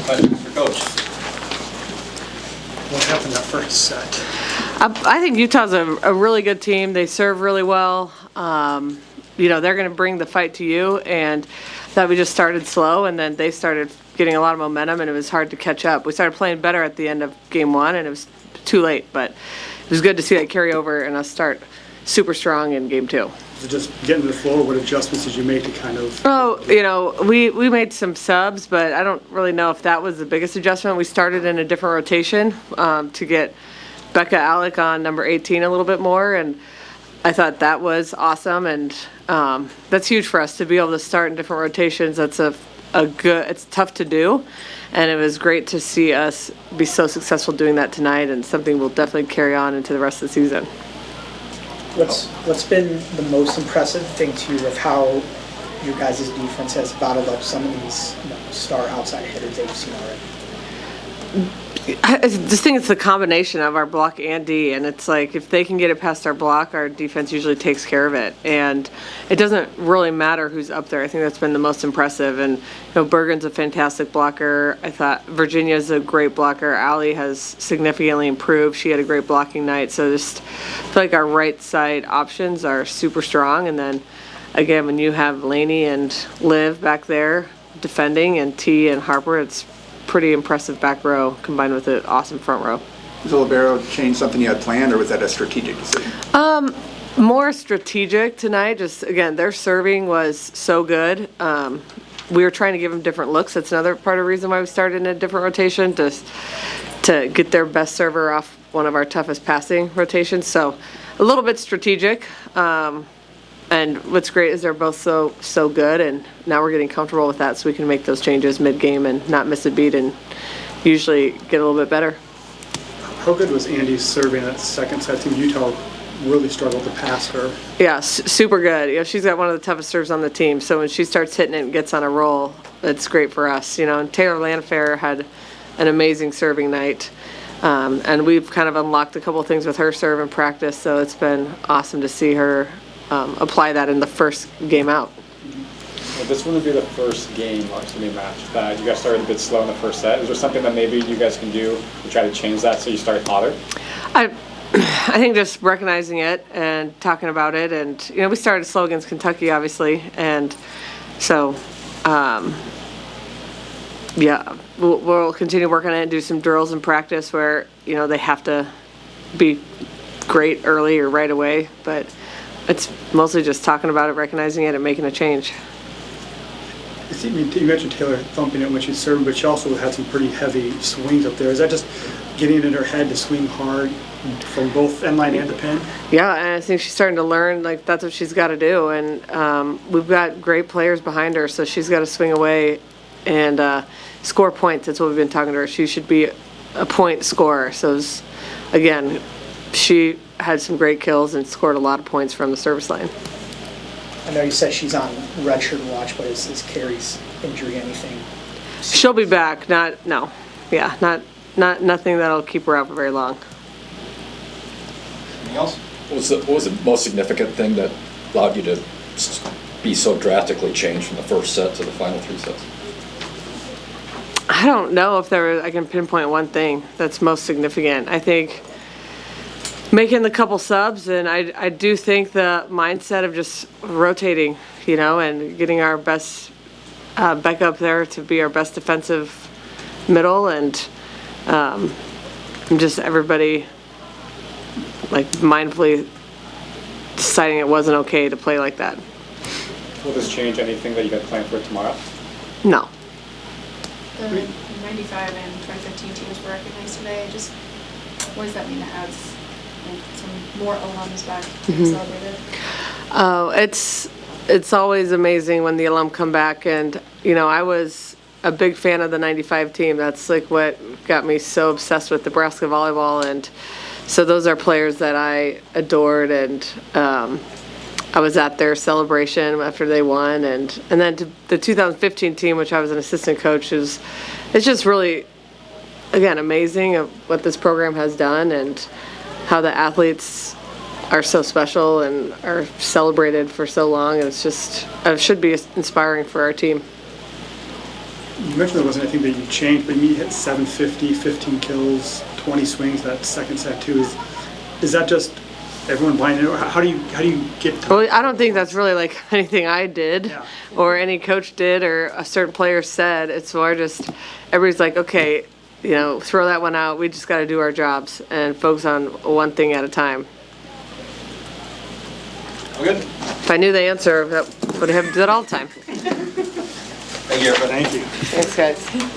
Questions for Coach? What happened that first set? I think Utah's a really good team. They serve really well. They're going to bring the fight to you, and that we just started slow, and then they started getting a lot of momentum, and it was hard to catch up. We started playing better at the end of game one, and it was too late, but it was good to see that carry over and us start super strong in game two. So just getting to the floor, what adjustments did you make to kind of? We made some subs, but I don't really know if that was the biggest adjustment. We started in a different rotation to get Becca Alec on number 18 a little bit more, and I thought that was awesome, and that's huge for us to be able to start in different rotations. That's it's tough to do, and it was great to see us be so successful doing that tonight, and something we'll definitely carry on into the rest of the season. What's been the most impressive thing to you of how your guys' defense has bottled up some of these star outside hitters that you've seen already? I just think it's the combination of our block and D, and it's like if they can get it past our block, our defense usually takes care of it, and it doesn't really matter who's up there. I think that's been the most impressive, and Bergen's a fantastic blocker. I thought Virginia's a great blocker. Allie has significantly improved. She had a great blocking night, so just I feel like our right side options are super strong, and then again when you have Laney and Liv back there defending and T and Harper, it's pretty impressive back row combined with an awesome front row. Was the libero change something you had planned, or was that a strategic decision? More strategic tonight. Just again, their serving was so good. We were trying to give them different looks. That's another part of the reason why we started in a different rotation to get their best server off one of our toughest passing rotations. So a little bit strategic. And what's great is they're both so good, and now we're getting comfortable with that, so we can make those changes mid-game and not miss a beat and usually get a little bit better. How good was Andy's serving that second set? I think Utah really struggled to pass her. Yeah, super good. She's got one of the toughest serves on the team, so when she starts hitting it and gets on a roll, it's great for us. And Taylor Landfair had an amazing serving night. And we've kind of unlocked a couple of things with her serve in practice, so it's been awesome to see her apply that in the first game out. Well, this wouldn't be the first game, varsity match, that you guys started a bit slow in the first set. Is there something that maybe you guys can do to try to change that so you start hotter? I think just recognizing it and talking about it, and we started slow against Kentucky, obviously, and so we'll continue working on it and do some drills in practice where they have to be great early or right away, but it's mostly just talking about it, recognizing it, and making a change. You mentioned Taylor thumping it when she's serving, but she also had some pretty heavy swings up there. Is that just getting in her head to swing hard from both end line and the pin? Yeah, and I think she's starting to learn, that's what she's got to do. And we've got great players behind her, so she's got to swing away and score points. That's what we've been talking to her. She should be a point scorer. So, again, she had some great kills and scored a lot of points from the service line. I know you said she's on redshirt watch, but is Carrie's injury anything? She'll be back. Nothing that'll keep her out for very long. Anything else? What was the most significant thing that allowed you to be so drastically changed from the first set to the final three sets? I don't know if I can pinpoint one thing that's most significant. I think making the couple subs, and I do think the mindset of just rotating, and getting our best back up there to be our best defensive middle, and just everybody mindfully deciding it wasn't okay to play like that. Will this change anything that you got planned for tomorrow? No. The 95 and 2015 teams were recognized today. Just what does that mean to have some more alums back to be celebrated? Oh, it's always amazing when the alum come back, and I was a big fan of the 95 team. That's what got me so obsessed with Nebraska Volleyball, and so those are players that I adored, and I was at their celebration after they won, and then to the 2015 team, which I was an assistant coach, it's just really, again, amazing of what this program has done and how the athletes are so special and are celebrated for so long. And it should be inspiring for our team. mentioned there wasn't anything that you changed, but you hit 750, 15 kills, 20 swings that second set too. Is that just everyone buying it? How do you get to? Well, I don't think that's really like anything I did Yeah. or any coach did or a certain player said. It's more just everybody's like, okay, you know, throw that one out. We just got to do our jobs and focus on one thing at a time. Good. If I knew the answer, that would have done it all the time. Thank you. Thank you. Thanks, guys.